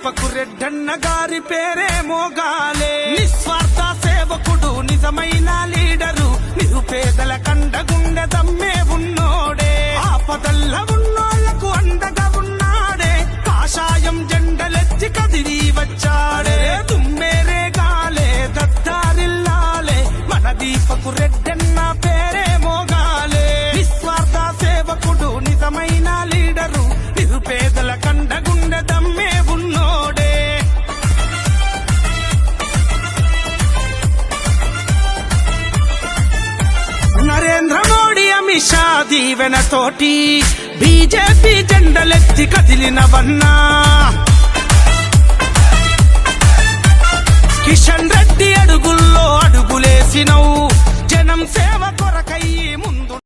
దీపకు రెడ్డన్న గారి పేరే మోగాలే. నిస్వార్థ సేవకుడు నిజమైన లీడరు, నిరుపేదల కండగుండె దమ్మే ఉన్నోడే. ఆపదల్ల ఉన్నోళ్లకు అండగా ఉన్నాడే, కాషాయం జెండలెత్తి కదిలి వచ్చాడే. తుమ్మేరే గాలే దద్దారిల్లాలే, మన దీపకు రెడ్డన్న పేరే మోగాలే. నిస్వార్థ సేవకుడు నిజమైన లీడరు, నిరుపేదల కండగుండె దమ్మే ఉన్నోడే. నరేంద్ర మోడీ అమిత్ షా దీవెనతోటి బీజేపీ జెండలెత్తి కదిలినవన్నా. కిషన్ రెడ్డి అడుగుల్లో అడుగులేసినవు, జనం సేవ కొరకయ్యి ముందు